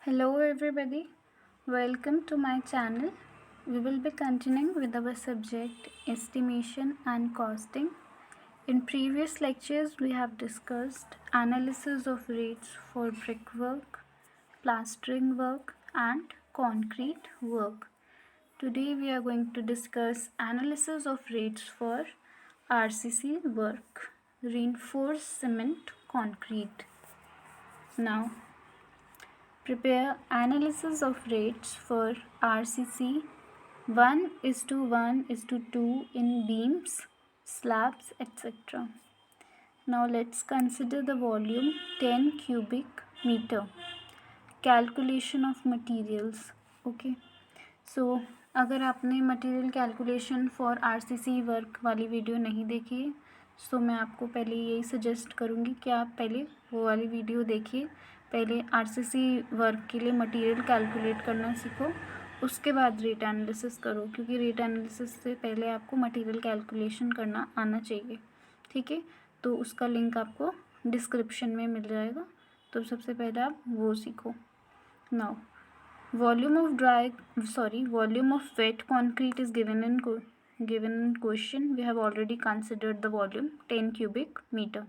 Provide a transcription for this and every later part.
Hello everybody, welcome to my channel. We will be continuing with our subject estimation and costing. In previous lectures we have discussed analysis of rates for brickwork, plastering work and concrete work. Today we are going to discuss analysis of rates for RCC work, reinforced cement concrete. Now prepare analysis of rates for RCC 1:1:2 in beams, slabs, etc. Now let's consider the volume 10 cubic meter. Calculation of materials. Okay. So अगर आपने material calculation for RCC work वाली video नहीं देखी है तो मैं आपको पहले यही सजेस्ट करूँगी कि आप पहले वो वाली वीडियो देखिए। पहले आरसीसी वर्क के लिए मटेरियल कैलकुलेट करना सीखो, उसके बाद रेट एनालिसिस करो, क्योंकि रेट एनालिसिस से पहले आपको मटेरियल कैलकुलेशन करना आना चाहिए। ठीक है, तो उसका लिंक आपको डिस्क्रिप्शन में मिल जाएगा, तो सबसे पहले आप वो सीखो। Now volume of wet concrete is given in question. We have already considered the volume 10 cubic meter.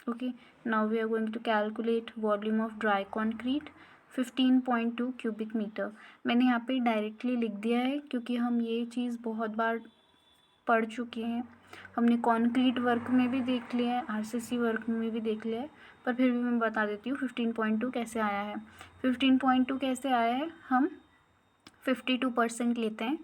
Okay, now we are going to calculate volume of dry concrete 15.2 cubic meter. मैंने यहाँ पे डायरेक्टली लिख दिया है क्योंकि हम ये चीज़ बहुत बार पढ़ चुके हैं। हमने कंक्रीट वर्क में भी देख लिया है, आरसीसी वर्क में भी देख लिया है, पर फिर भी मैं बता देती हूँ 15.2 कैसे आया है। 15.2 कैसे आया है, हम 52% लेते हैं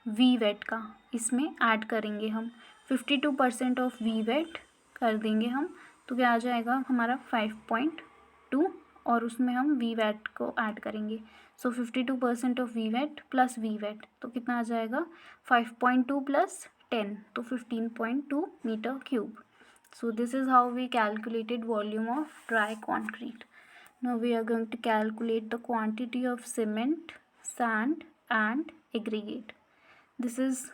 वी वेट का, इसमें ऐड करेंगे हम 52% ऑफ वी वेट कर देंगे हम, तो क्या आ जाएगा हमारा 5.2 और उसमें हम वी वेट को ऐड करेंगे। So 52% of V wet plus V wet, तो कितना आ जाएगा 5.2 प्लस 10, तो 15.2 metre cube. So this is how we calculated volume of dry concrete. Now we are going to calculate the quantity of cement, sand and aggregate. This is,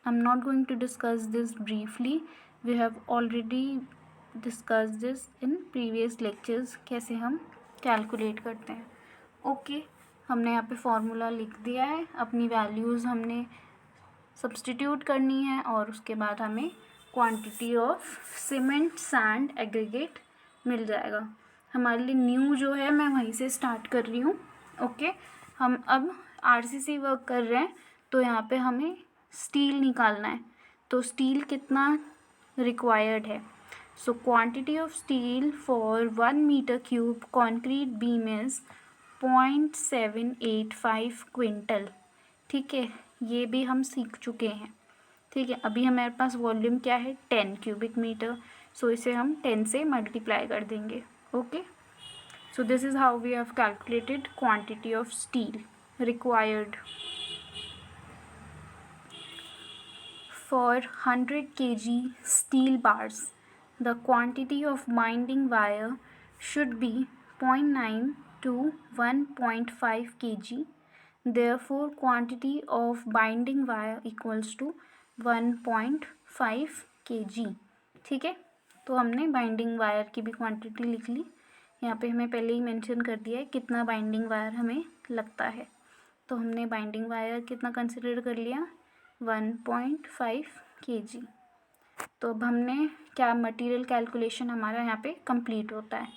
I'm not going to discuss this briefly. We have already discussed this in previous lectures, कैसे हम calculate करते हैं. Okay, हमने यहाँ पे formula लिख दिया है, अपनी वैल्यूज़ हमने सब्सटीट्यूट करनी है और उसके बाद हमें quantity of cement, sand, aggregate मिल जाएगा। हमारे लिए न्यू जो है मैं वहीं से स्टार्ट कर रही हूँ। ओके, हम अब आरसीसी वर्क कर रहे हैं, तो यहाँ पे हमें स्टील निकालना है, तो स्टील कितना रिक्वायर्ड है। So quantity of steel for 1 metre cube concrete beam is 0.785 quintal. ठीक है, ये भी हम सीख चुके हैं। ठीक है, अभी हमारे पास वॉल्यूम क्या है 10 क्यूबिक मीटर, सो इसे हम 10 से मल्टीप्लाई कर देंगे। Okay, so this is how we have calculated quantity of steel required for 100 kg steel bars. The quantity of binding wire should be 0.9 to 1.5 kg. Therefore quantity of binding wire equals to 1.5 kg. ठीक है, तो हमने binding wire की भी quantity लिख ली। यहाँ पे हमें पहले ही मेंशन कर दिया है कितना बाइंडिंग वायर हमें लगता है, तो हमने बाइंडिंग वायर कितना कंसिडर कर लिया 1.5 kg. तो अब हमने क्या, मटेरियल कैलकुलेशन हमारा यहाँ पे कंप्लीट होता है।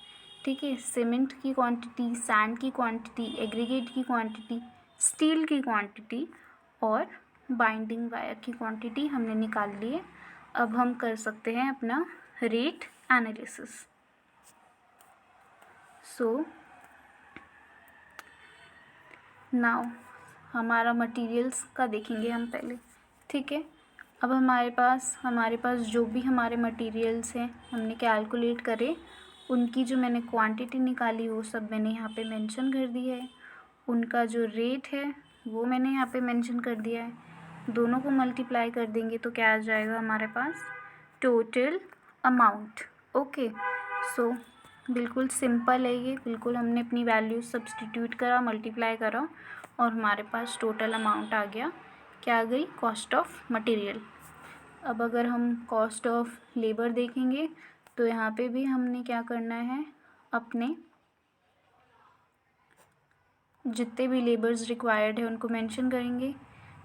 ठीक है, सीमेंट की क्वांटिटी, सैंड की क्वांटिटी, एग्रीगेट की क्वांटिटी, स्टील की क्वांटिटी और बाइंडिंग वायर की क्वांटिटी हमने निकाल ली है। अब हम कर सकते हैं अपना रेट एनालिसिस। सो नाउ हमारा मटेरियल्स का देखेंगे हम पहले। ठीक है, अब हमारे पास जो भी हमारे मटेरियल्स हैं हमने कैलकुलेट करे, उनकी जो मैंने क्वांटिटी निकाली वो सब मैंने यहाँ पे मेंशन कर दी है। उनका जो रेट है वो मैंने यहाँ पे मेंशन कर दिया है। दोनों को मल्टीप्लाई कर देंगे तो क्या आ जाएगा हमारे पास टोटल अमाउंट। ओके, सो बिल्कुल सिंपल है ये, बिल्कुल हमने अपनी वैल्यू सब्सटीट्यूट करा, मल्टीप्लाई करा और हमारे पास टोटल अमाउंट आ गया। क्या आ गई, कॉस्ट ऑफ मटेरियल। अब अगर हम कॉस्ट ऑफ लेबर देखेंगे तो यहाँ पे भी हमने क्या करना है, अपने जितने भी लेबर्स रिक्वायर्ड है उनको मेंशन करेंगे,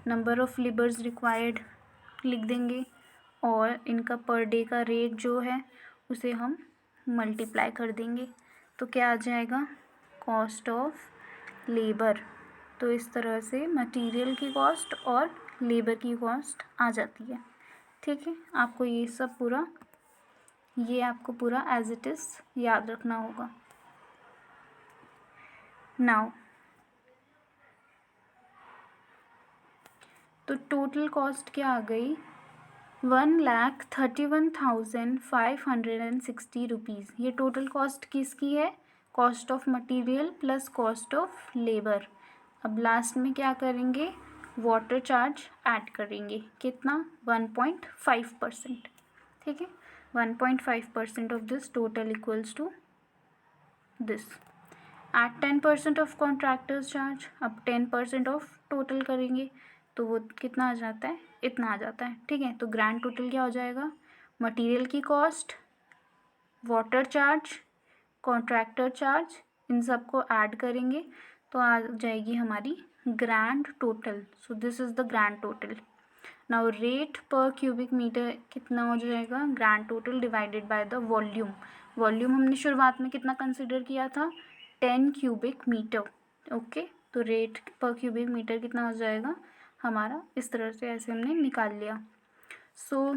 नंबर ऑफ़ लेबर्स रिक्वायर्ड लिख देंगे और इनका पर डे का रेट जो है उसे हम मल्टीप्लाई कर देंगे। तो क्या आ जाएगा, कॉस्ट ऑफ लेबर। तो इस तरह से मटेरियल की कॉस्ट और लेबर की कॉस्ट आ जाती है। ठीक है, आपको ये आपको पूरा एज इट इज़ याद रखना होगा। नाउ तो टोटल कॉस्ट क्या आ गई, 1,31,560 रुपीज़। ये टोटल कॉस्ट किसकी है, cost of material plus cost of labour. अब लास्ट में क्या करेंगे, वाटर चार्ज ऐड करेंगे, कितना, 1.5%। ठीक है, 1.5% of this total equals to this. At 10% of contractor's charge, अब 10% ऑफ टोटल करेंगे तो वो कितना आ जाता है, इतना आ जाता है। ठीक है, तो ग्रैंड टोटल क्या हो जाएगा, मटेरियल की cost, water charge, contractor charge, इन सबको ऐड करेंगे तो आ जाएगी हमारी grand total. So this is the grand total. Now rate per cubic metre कितना हो जाएगा, grand total divided by the volume. Volume हमने शुरुआत में कितना कंसिडर किया था, 10 क्यूबिक मीटर। ओके, तो रेट पर क्यूबिक मीटर कितना हो जाएगा हमारा, इस तरह से ऐसे हमने निकाल लिया। सो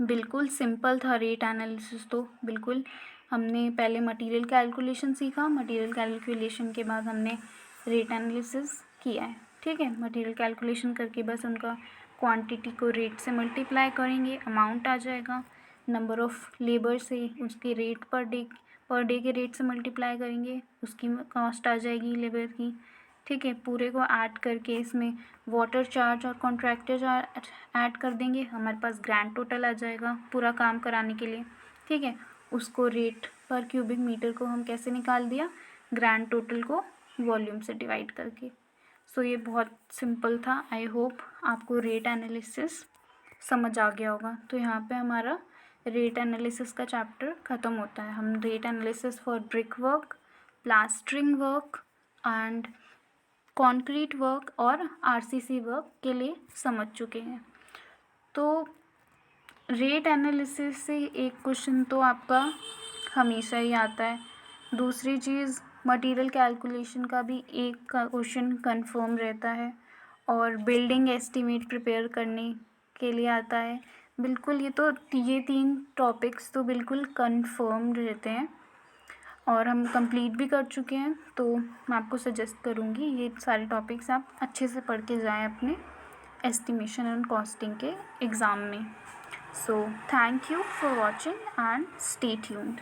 बिल्कुल सिंपल था रेट एनालिसिस। तो बिल्कुल हमने पहले मटेरियल कैलकुलेशन सीखा, मटेरियल कैलकुलेशन के बाद हमने रेट एनालिसिस किया है। ठीक है, मटेरियल कैलकुलेशन करके बस उनका क्वांटिटी को रेट से मल्टीप्लाई करेंगे, अमाउंट आ जाएगा, नंबर ऑफ़ लेबर से उसके रेट पर डे के रेट से मल्टीप्लाई करेंगे, उसकी कॉस्ट आ जाएगी लेबर की। ठीक है, पूरे को ऐड करके इसमें वाटर चार्ज और कॉन्ट्रैक्टर चार्ज ऐड कर देंगे, हमारे पास ग्रैंड टोटल आ जाएगा पूरा काम कराने के लिए। ठीक है, उसको रेट पर क्यूबिक मीटर को हम कैसे निकाल दिया, ग्रैंड टोटल को वॉल्यूम से डिवाइड करके। सो ये बहुत सिंपल था। आई होप आपको रेट एनालिसिस समझ आ गया होगा। तो यहाँ पे हमारा रेट एनालिसिस का चैप्टर ख़त्म होता है। हम rate analysis for brick work, plastering work and concrete work और आरसीसी वर्क के लिए समझ चुके हैं। तो रेट एनालिसिस से एक क्वेश्चन तो आपका हमेशा ही आता है। दूसरी चीज़, मटेरियल कैलकुलेशन का भी एक का क्वेश्चन कंफर्म रहता है और बिल्डिंग एस्टीमेट प्रिपेयर करने के लिए आता है। बिल्कुल ये 3 टॉपिक्स तो बिल्कुल कंफर्म रहते हैं और हम कंप्लीट भी कर चुके हैं। तो मैं आपको सजेस्ट करूँगी ये सारे टॉपिक्स आप अच्छे से पढ़ के जाएँ अपने एस्टिमेशन एंड कॉस्टिंग के एग्ज़ाम में। So thank you for watching and stay tuned.